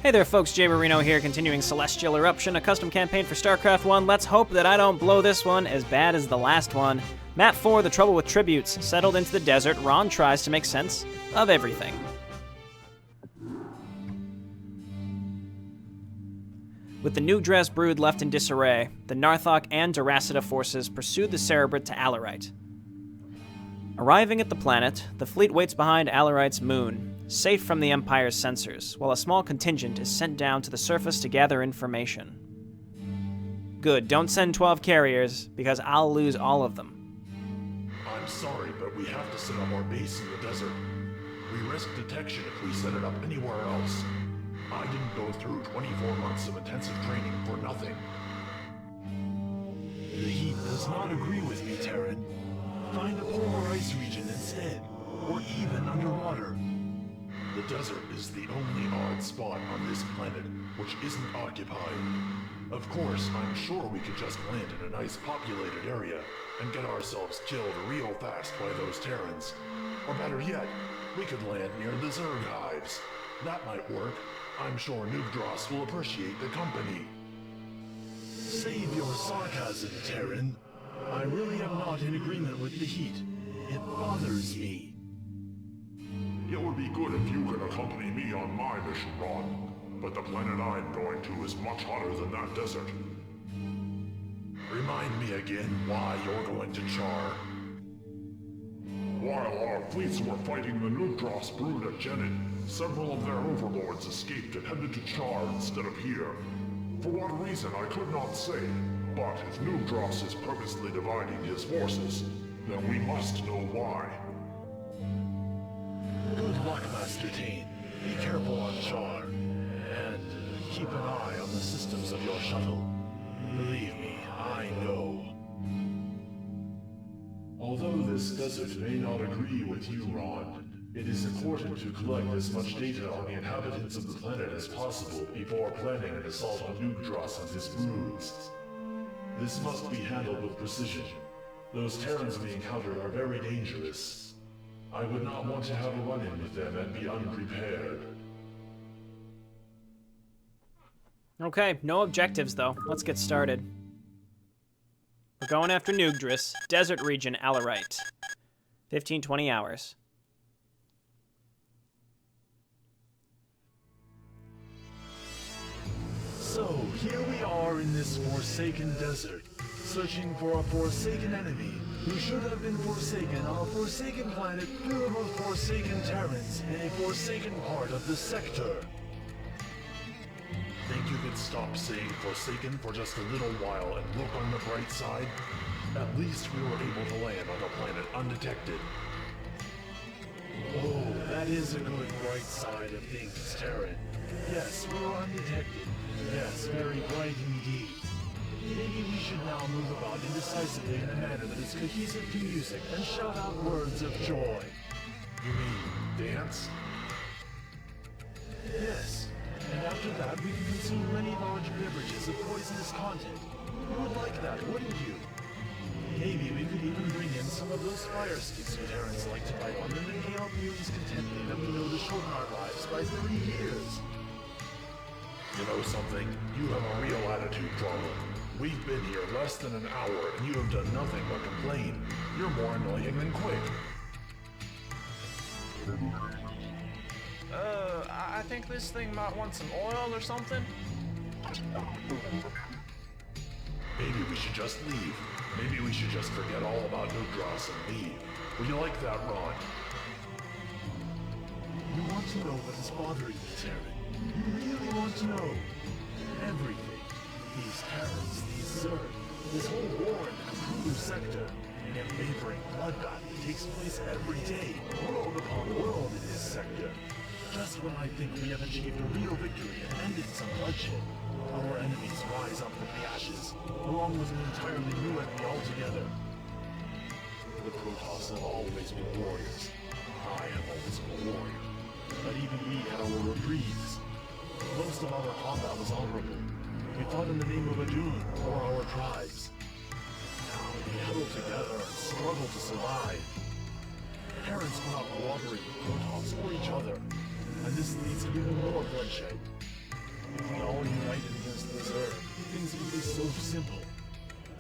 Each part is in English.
Hey there folks, Jayborino here, continuing Celestial Irruption, a custom campaign for Starcraft 1. Let's hope that I don't blow this one as bad as the last one. Map 4, The Trouble with Tributes. Settled into the desert, Ron tries to make sense of everything. With the Nugdras brood left in disarray, the Narthok and Duracida forces pursued the Cerebrate to Alarite. Arriving at the planet, the fleet waits behind Alarite's moon, safe from the Empire's sensors, while a small contingent is sent down to the surface to gather information. Good, don't send 12 carriers, because I'll lose all of them. I'm sorry, but we have to set up our base in the desert. We risk detection if we set it up anywhere else. I didn't go through 24 months of intensive training for nothing. The heat does not agree with me, Terran. Find a polar ice region instead, or even underwater. The desert is the only odd spot on this planet which isn't occupied. Of course, I'm sure we could just land in a nice populated area and get ourselves killed real fast by those Terrans. Or better yet, we could land near the Zerg hives. That might work. I'm sure Nugdras will appreciate the company. Save your sarcasm, Terran. I really am not in agreement with the heat. It bothers me. It would be good if you could accompany me on my mission, Ron. But the planet I'm going to is much hotter than that desert. Remind me again why you're going to Char. While our fleets were fighting the Nugdras brood at Genet, several of their overlords escaped and headed to Char instead of here. For what reason I could not say, but if Nugdras is purposely dividing his forces, then we must know why. Good luck, Master Tane. Be careful on Char. And keep an eye on the systems of your shuttle. Believe me, I know. Although this desert may not agree with you, Ron, it is important to collect as much data on the inhabitants of the planet as possible before planning an assault on Nugdras and his broods. This must be handled with precision. Those Terrans we encountered are very dangerous. I would not want to have a run-in with them and be unprepared. Okay, no objectives though. Let's get started. We're going after Nugdras, desert region, Alarite. 15-20 hours. So, here we are in this forsaken desert, searching for a forsaken enemy who should have been forsaken on a forsaken planet filled with forsaken Terrans in a forsaken part of the sector. Think you could stop saying forsaken for just a little while and look on the bright side? At least we were able to land on the planet undetected. Oh, that is a good bright side of things, Terran. Yes, we were undetected. Yes, very bright indeed. Maybe we should now move about indecisively in a manner that is cohesive to music and shout out words of joy. You mean dance? Yes, and after that we can consume many large beverages of poisonous content. You would like that, wouldn't you? Maybe we could even bring in some of those fire sticks you Terrans like to bite on and inhale fumes contently that we know to shorten our lives by 30 years. You know something? You have a real attitude problem. We've been here less than an hour and you have done nothing but complain. You're more annoying than quick. I think this thing might want some oil or something. Maybe we should just leave. Maybe we should just forget all about Nugdras and leave. Would you like that, Ron? You want to know what is bothering you, Terran? You really want to know? Everything. These Terrans, these Zerg, this whole war in the Cthulhu sector, and a neighboring bloodbath that takes place every day, world upon world in this sector. Just when I think we have achieved a real victory and ended some bloodshed, our enemies rise up from the ashes, along with an entirely new enemy altogether. The Protoss have always been warriors. I have always been a warrior. But even we had our reprieves. Most of our combat was honorable. We fought in the name of Adun or our tribes. Now we huddle together and struggle to survive. Parents are not cooperating with Protoss or each other, and this leads to even more bloodshed. If we all united against this Earth, things would be so simple.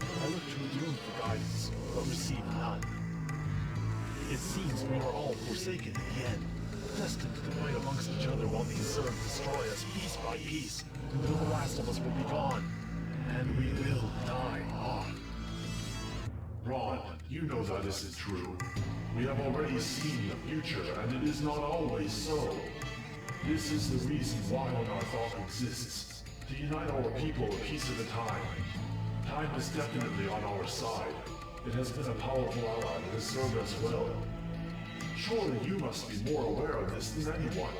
I looked to the Doom for guidance, but received none. It seems we are all forsaken in the end, destined to fight amongst each other while these Zerg destroy us piece by piece, until the last of us will be gone, and we will die off. Ron, you know that isn't true. We have already seen the future, and it is not always so. This is the reason why Narthok exists, to unite our people a piece at a time. Time is definitely on our side. It has been a powerful ally that has served us well. Surely you must be more aware of this than anyone.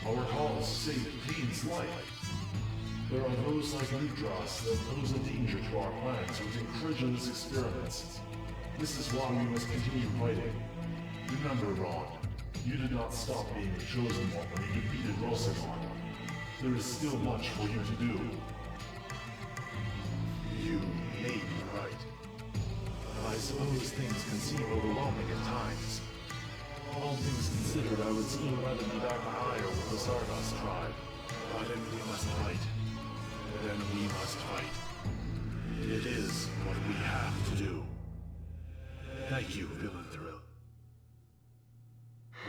Our cause saved Kane's life. There are those like Ludras that pose a danger to our plans with incredulous experiments. This is why we must continue fighting. Remember, Ron, you did not stop being the Chosen One when you defeated Rosagon. There is still much for you to do. You may be right. I suppose things can seem overwhelming at times. All things considered, I would still rather be back on Ire with the Sardos tribe. But then we must fight. Then we must fight. It is what we have to do. Thank you, Villain Thrill.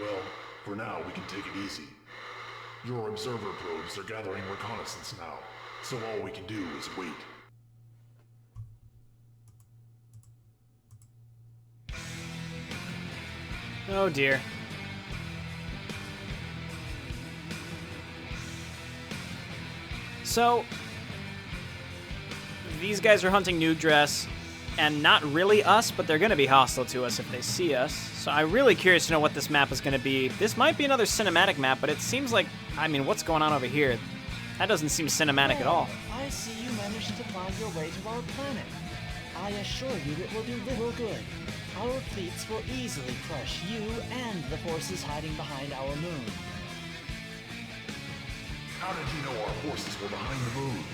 Well, for now we can take it easy. Your observer probes are gathering reconnaissance now, so all we can do is wait. Oh dear. So, these guys are hunting Nugdress, and not really us, but they're going to be hostile to us if they see us. So I'm really curious to know what this map is going to be. This might be another cinematic map, but it seems like, I mean, what's going on over here? That doesn't seem cinematic at all. I see you managed to find your way to our planet. I assure you it will do little good. Our fleets will easily crush you and the forces hiding behind our moon. How did you know our forces were behind the moon?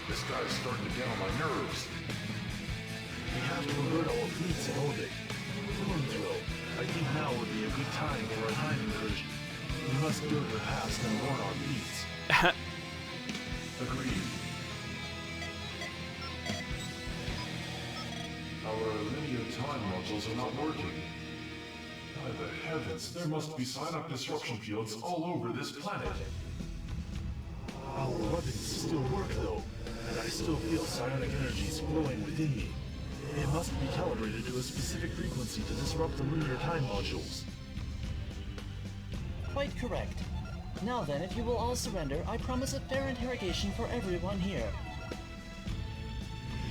This guy's starting to get on my nerves. We have to alert our fleets in orbit. Thornthrow, I think now would be a good time for a time incursion. We must build the past and warn our fleets. Agreed. Our linear time modules are not working. By the heavens, there must be psionic disruption fields all over this planet. Our weapons still work though, and I still feel psionic energies flowing within me. It must be calibrated to a specific frequency to disrupt the linear time modules. Quite correct. Now then, if you will all surrender, I promise a fair interrogation for everyone here.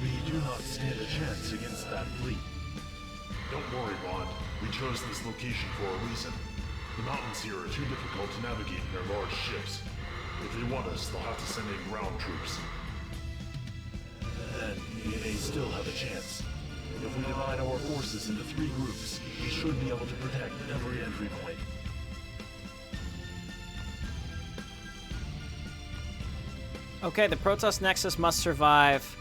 We do not stand a chance against that fleet. Don't worry, Bond. We chose this location for a reason. The mountains here are too difficult to navigate in their large ships. If they want us, they'll have to send in ground troops. Then we may still have a chance. If we divide our forces into 3 groups, we should be able to protect every entry point. Okay, the Protoss Nexus must survive.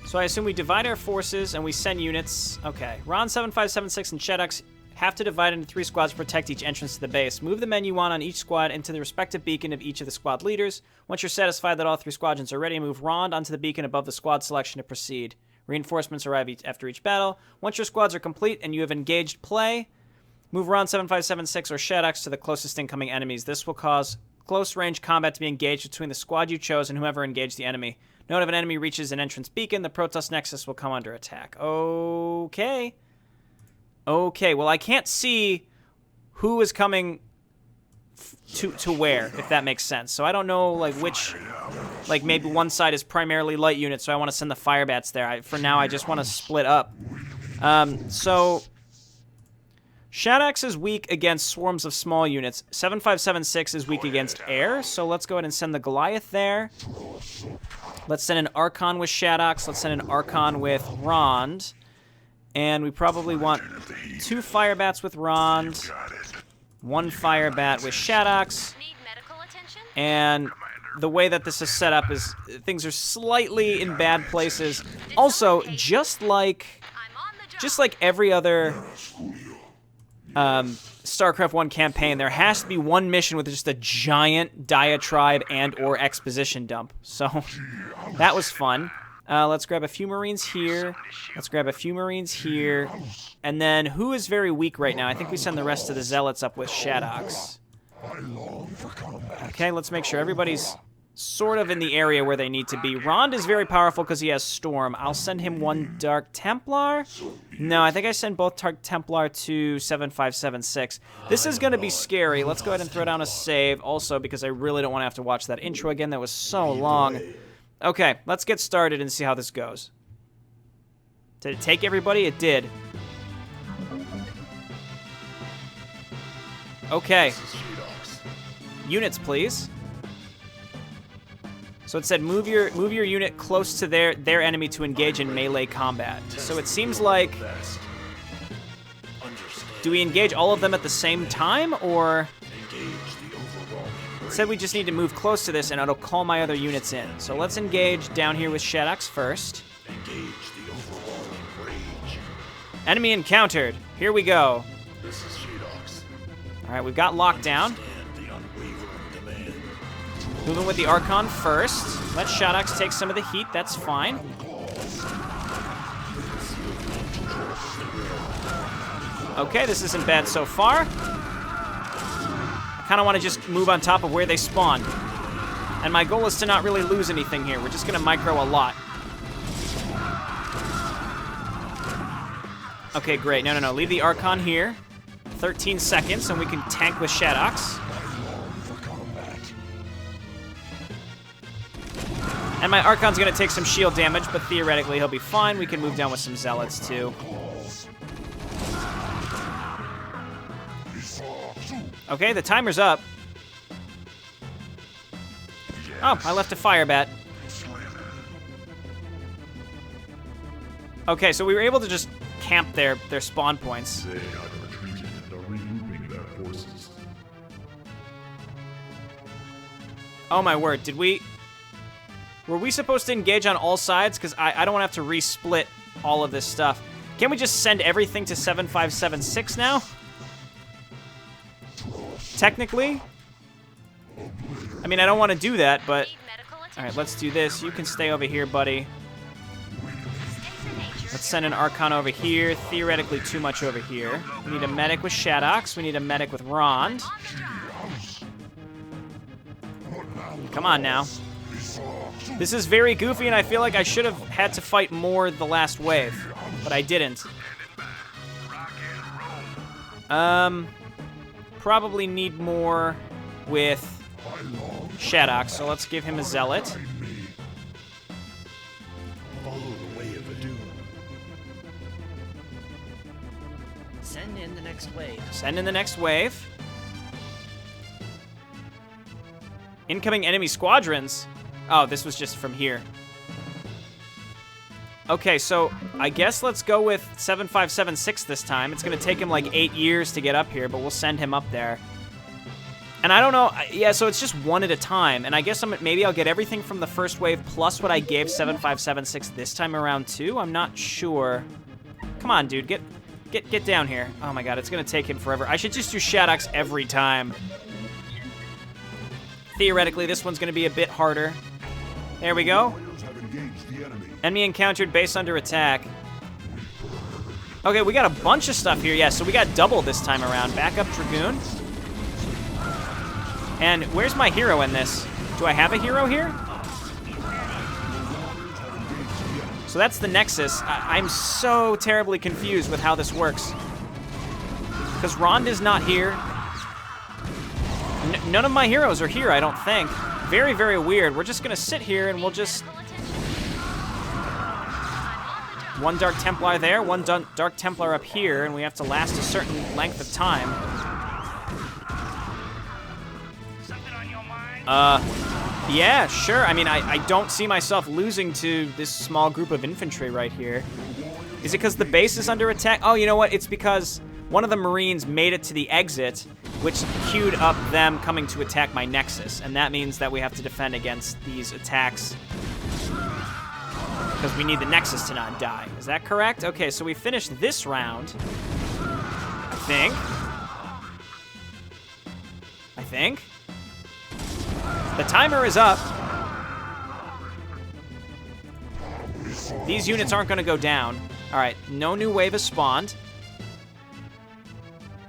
So I assume we divide our forces and we send units. Okay, Ron 7576 and Shedux have to divide into 3 squads to protect each entrance to the base. Move the men you want on each squad into the respective beacon of each of the squad leaders. Once you're satisfied that all 3 squadrons are ready, move Rond onto the beacon above the squad selection to proceed. Reinforcements arrive after each battle. Once your squads are complete and you have engaged play, move Ron 7576 or Shedux to the closest incoming enemies. This will cause close-range combat to be engaged between the squad you chose and whoever engaged the enemy. Note if an enemy reaches an entrance beacon, the Protoss Nexus will come under attack. Okay. Okay, well, I can't see who is coming to where, if that makes sense. So I don't know, like, which... Like, maybe one side is primarily light units, so I want to send the Firebats there. For now, I just want to split up. So... Shadax is weak against swarms of small units. 7576 is weak against air, so let's go ahead and send the Goliath there. Let's send an Archon with Shadax. Let's send an Archon with Rond. And we probably want 2 Firebats with Rond, 1 Firebat with Shadax. And the way that this is set up is things are slightly in bad places. Also, just like every other StarCraft 1 campaign, there has to be one mission with just a giant diatribe and or exposition dump. So that was fun. Let's grab a few Marines here. Let's grab a few Marines here. And then who is very weak right now? I think we send the rest of the Zealots up with Shadox. Okay, let's make sure everybody's sort of in the area where they need to be. Rond is very powerful because he has Storm. I'll send him one Dark Templar. No, I think I send both Dark Templar to 7576. This is going to be scary. Let's go ahead and throw down a save also because I really don't want to have to watch that intro again. That was so long. Okay, let's get started and see how this goes. Did it take everybody? It did. Okay. Units, please. So it said move your unit close to their enemy to engage in melee combat. So it seems like, do we engage all of them at the same time, or it said we just need to move close to this and it'll call my other units in. So let's engage down here with Shadox first. Enemy encountered. Here we go. All right, we've got lockdown. Moving with the Archon first. Let Shadox take some of the heat, that's fine. Okay, this isn't bad so far. I kind of want to just move on top of where they spawn. And my goal is to not really lose anything here. We're just going to micro a lot. Okay, great. No. Leave the Archon here. 13 seconds, and we can tank with Shadox. And my Archon's going to take some shield damage, but theoretically he'll be fine. We can move down with some Zealots, too. Okay, the timer's up. Oh, I left a fire bat. Okay, so we were able to just camp their spawn points. They have retreated and are regrouping their forces. Oh my word, were we supposed to engage on all sides? Because I don't want to have to resplit all of this stuff. Can't we just send everything to 7576 now? Technically? I mean, I don't want to do that, but... Alright, let's do this. You can stay over here, buddy. Let's send an Archon over here. Theoretically, too much over here. We need a medic with Shadox. We need a medic with Rond. Come on now. This is very goofy, and I feel like I should have had to fight more the last wave, but I didn't. Probably need more with Shadox, so let's give him a Zealot. Follow the way of the doom. Send in the next wave. Send in the next wave. Incoming enemy squadrons. Oh, this was just from here. Okay, so I guess let's go with 7576 this time. It's going to take him like 8 years to get up here, but we'll send him up there. And I don't know. Yeah, so it's just one at a time. And I guess maybe I'll get everything from the first wave plus what I gave 7576 this time around too. I'm not sure. Come on, dude. Get down here. Oh my god, it's going to take him forever. I should just do Shadox every time. Theoretically, this one's going to be a bit harder. There we go. Enemy encountered, base under attack. Okay, we got a bunch of stuff here. Yeah, so we got double this time around. Backup Dragoon. And where's my hero in this? Do I have a hero here? So that's the Nexus. I'm so terribly confused with how this works. Because Rond is not here. None of my heroes are here, I don't think. Very, very weird. We're just going to sit here and we'll just... One Dark Templar there, one Dark Templar up here, and we have to last a certain length of time. Yeah, sure. I mean, I don't see myself losing to this small group of infantry right here. Is it because the base is under attack? Oh, you know what? It's because one of the Marines made it to the exit, which queued up them coming to attack my Nexus, and that means that we have to defend against these attacks because we need the Nexus to not die. Is that correct? Okay, so we finished this round, I think. think. The timer is up. These units aren't going to go down. All right, no new wave has spawned.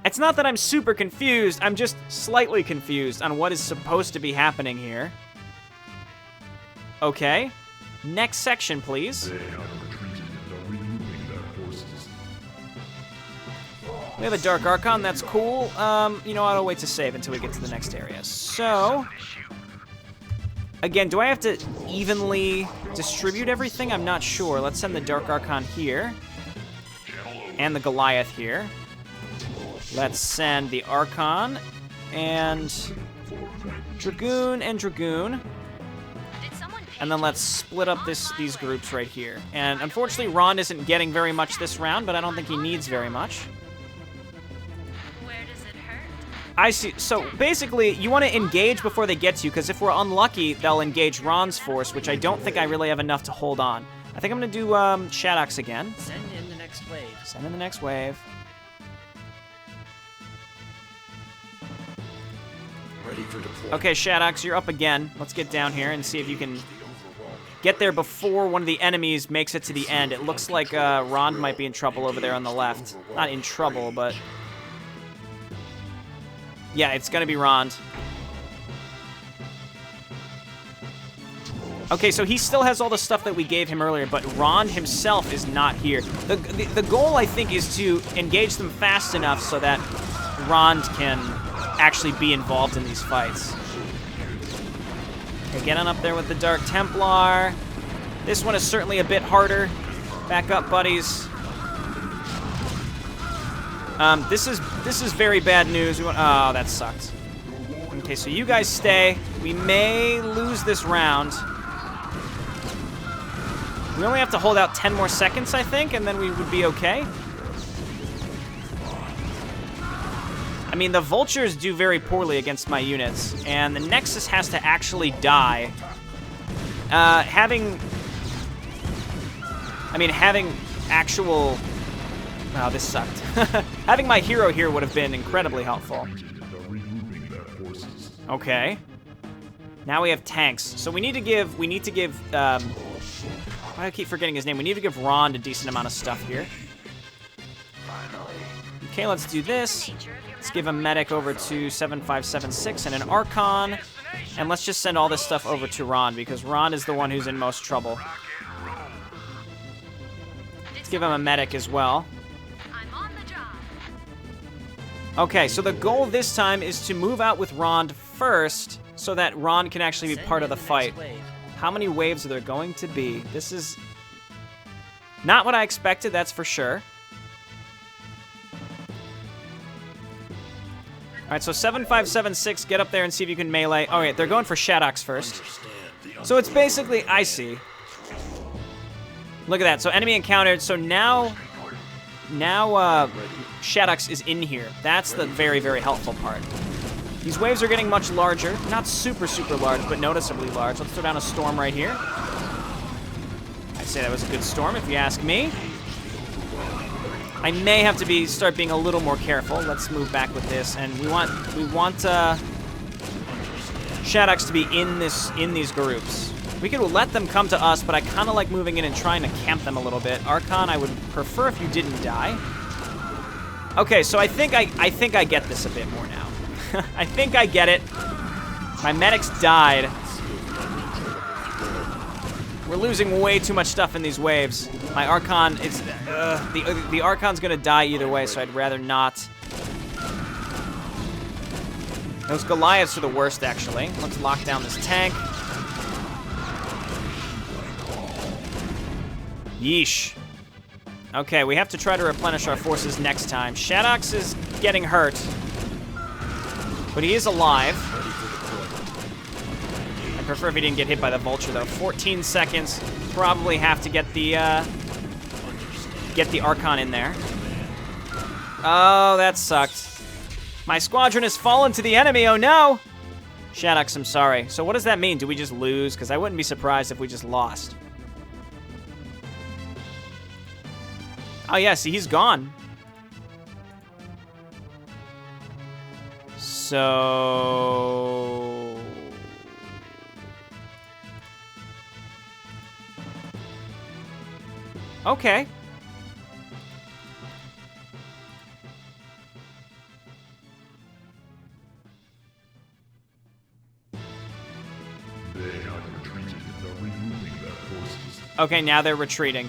It's not that I'm super confused. I'm just slightly confused on what is supposed to be happening here. Okay. Next section, please. They have retreated and are regrouping their forces. We have a Dark Archon. That's cool. You know, I'll wait to save until we get to the next area. So, again, do I have to evenly distribute everything? I'm not sure. Let's send the Dark Archon here. And the Goliath here. Let's send the Archon and Dragoon and Dragoon. And then let's split up these groups right here. And unfortunately, Ron isn't getting very much this round, but I don't think he needs very much. Where does it hurt? I see. So basically, you want to engage before they get to you, because if we're unlucky, they'll engage Ron's force, which I don't think I really have enough to hold on. I think I'm going to do Shadox again. Send in the next wave. Send in the next wave. Ready for deployment. Okay, Shadox, you're up again. Let's get down here and see if you can get there before one of the enemies makes it to the end. It looks like Rond might be in trouble over there on the left. Not in trouble, but... yeah, it's gonna be Rond. Okay, so he still has all the stuff that we gave him earlier, but Rond himself is not here. The goal, I think, is to engage them fast enough so that Rond can actually be involved in these fights. Okay, get on up there with the Dark Templar. This one is certainly a bit harder. Back up, buddies. This is very bad news. Oh, that sucked. Okay, so you guys stay. We may lose this round. We only have to hold out 10 more seconds, I think, and then we would be okay. I mean, the Vultures do very poorly against my units, and the Nexus has to actually die. Having actual... wow, this sucked. Having my hero here would have been incredibly helpful. Okay. Now we have tanks. So we need to give... why do I keep forgetting his name? We need to give Rond a decent amount of stuff here. Okay, let's do this. Let's give a medic over to 7576 and an Archon. And let's just send all this stuff over to Ron, because Ron is the one who's in most trouble. Let's give him a medic as well. I'm on the job. Okay, so the goal this time is to move out with Ron first, so that Ron can actually be part of the fight. How many waves are there going to be? This is not what I expected, that's for sure. All right, so 7576, get up there and see if you can melee. All right, they're going for Shadox first. So it's basically, I see. Look at that, so enemy encountered. So now Shadox is in here. That's the very, very helpful part. These waves are getting much larger. Not super, super large, but noticeably large. Let's throw down a storm right here. I'd say that was a good storm, if you ask me. I may have to start being a little more careful. Let's move back with this, and we want Shadox to be in these groups. We could let them come to us, but I kind of like moving in and trying to camp them a little bit. Archon, I would prefer if you didn't die. Okay, so I think I get this a bit more now. I think I get it. My medics died. We're losing way too much stuff in these waves. My Archon, the Archon's gonna die either way, so I'd rather not. Those Goliaths are the worst, actually. Let's lock down this tank. Yeesh. Okay, we have to try to replenish our forces next time. Shadox is getting hurt, but he is alive. I prefer if he didn't get hit by the Vulture, though. 14 seconds. Probably have to get the Archon in there. Oh, that sucked. My squadron has fallen to the enemy. Oh, no. Shadox, I'm sorry. So what does that mean? Do we just lose? Because I wouldn't be surprised if we just lost. Oh, yeah, see, he's gone. So... Okay. They have retreated and are removing their forces. Okay, now they're retreating.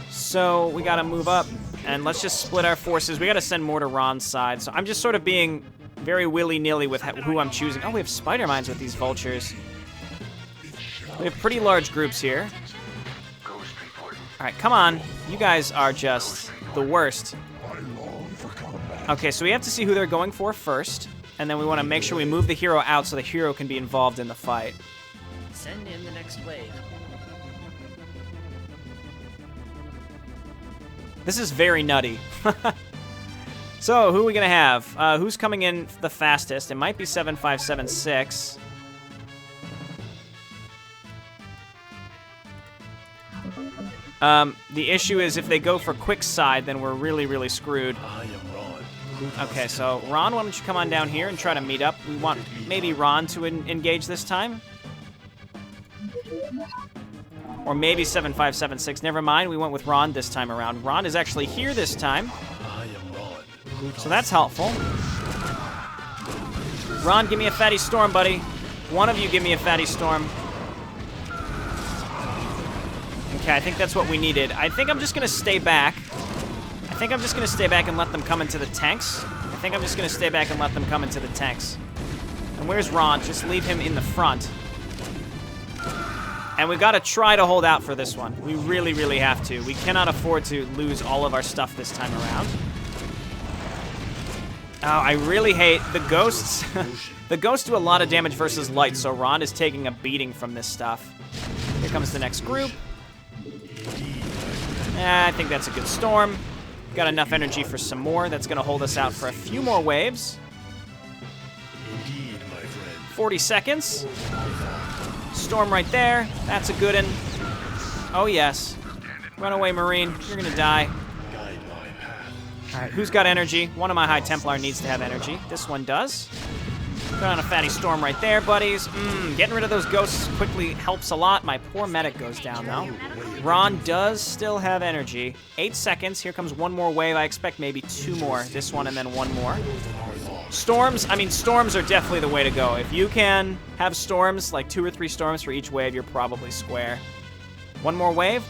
So we gotta move up, and let's just split our forces. We gotta send more to Ron's side. So I'm just sort of being very willy-nilly with who I'm choosing. Oh, we have spider mines with these vultures. We have pretty large groups here. All right, come on. You guys are just the worst. Okay, so we have to see who they're going for first, and then we want to make sure we move the hero out so the hero can be involved in the fight. Send in the next wave. This is very nutty. So, who are we going to have? Who's coming in the fastest? It might be 7576. The issue is if they go for quick side, then we're really, really screwed. I am Ron. Okay, so Ron, why don't you come on down here and try to meet up? We want maybe Ron to engage this time. Or maybe 7576. Never mind, we went with Ron this time around. Ron is actually here this time. I am Ron. So that's helpful. Ron, give me a fatty storm, buddy. One of you give me a fatty storm. Okay, I think that's what we needed. I think I'm just going to stay back. And let them come into the tanks. And where's Ron? Just leave him in the front. And we've got to try to hold out for this one. We really, really have to. We cannot afford to lose all of our stuff this time around. Oh, I really hate the ghosts. The ghosts do a lot of damage versus light, so Ron is taking a beating from this stuff. Here comes the next group. I think that's a good storm. Got enough energy for some more. That's going to hold us out for a few more waves. 40 seconds. Storm right there. That's a good one. Oh, yes. Run away, Marine. You're going to die. All right, who's got energy? One of my High Templar needs to have energy. This one does. Put on a fatty storm right there, buddies. Getting rid of those ghosts quickly helps a lot. My poor medic goes down, though. Ron does still have energy. 8 seconds. Here comes one more wave. I expect maybe 2 more. This one and then 1 more. Storms, I mean, storms are definitely the way to go. If you can have storms, like 2 or 3 storms for each wave, you're probably square. One more wave,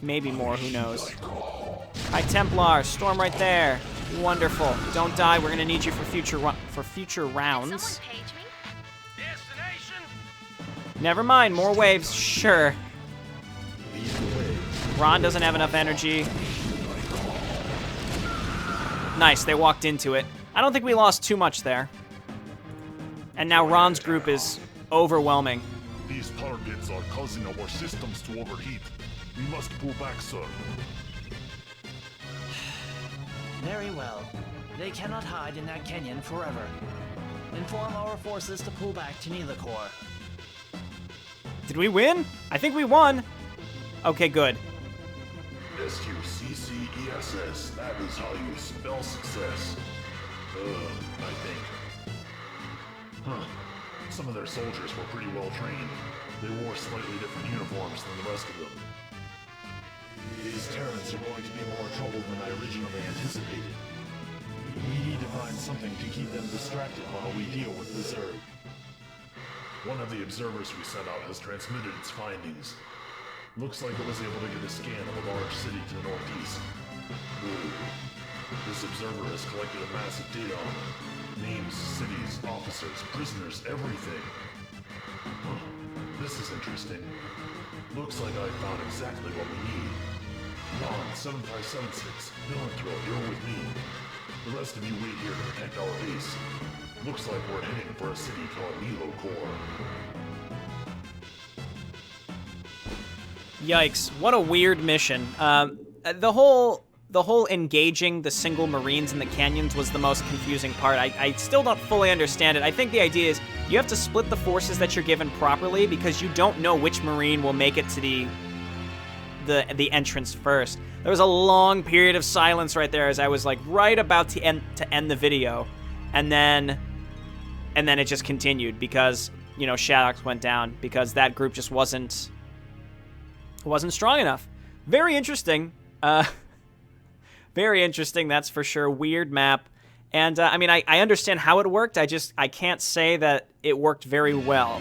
maybe more, who knows. High Templar, storm right there. Wonderful. Don't die. We're going to need you for future rounds. Never mind, more waves, sure. Ron doesn't have enough energy. Nice, they walked into it. I don't think we lost too much there. And now Ron's group is overwhelming. These power pits are causing our systems to overheat. We must pull back, sir. Very well. They cannot hide in that canyon forever. Inform our forces to pull back to Nilakor. Did we win? I think we won. Okay, good. S-U-C-C-E-S-S. That is how you spell success. I think. Some of their soldiers were pretty well trained. They wore slightly different uniforms than the rest of them. These Terrans are going to be more trouble than I originally anticipated. We need to find something to keep them distracted while we deal with the Zerg. One of the observers we sent out has transmitted its findings. Looks like it was able to get a scan of a large city to the northeast. Ooh. This observer has collected a massive data on them. Names, cities, officers, prisoners, everything. This is interesting. Looks like I found exactly what we need. Ron, 7576, Villainthrow, you're with me. The rest of you wait here to protect our base. Looks like we're heading for a city called Nilakor. Yikes, what a weird mission. The whole engaging the single Marines in the canyons was the most confusing part. I still don't fully understand it. I think the idea is you have to split the forces that you're given properly because you don't know which Marine will make it to the entrance first. There was a long period of silence right there as I was like right about to end the video. And then it just continued because, you know, Shadox went down because that group just wasn't strong enough. Very interesting. Very interesting, that's for sure. Weird map. And, I mean, I understand how it worked. I can't say that it worked very well.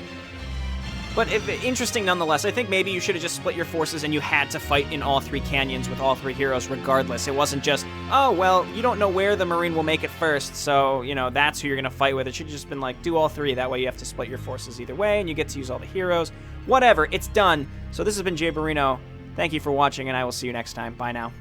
But interesting nonetheless. I think maybe you should have just split your forces and you had to fight in all 3 canyons with all 3 heroes regardless. It wasn't just, oh, well, you don't know where the Marine will make it first, so, you know, that's who you're going to fight with. It should have just been like, do all 3. That way you have to split your forces either way and you get to use all the heroes. Whatever, it's done. So this has been Jayborino. Thank you for watching and I will see you next time. Bye now.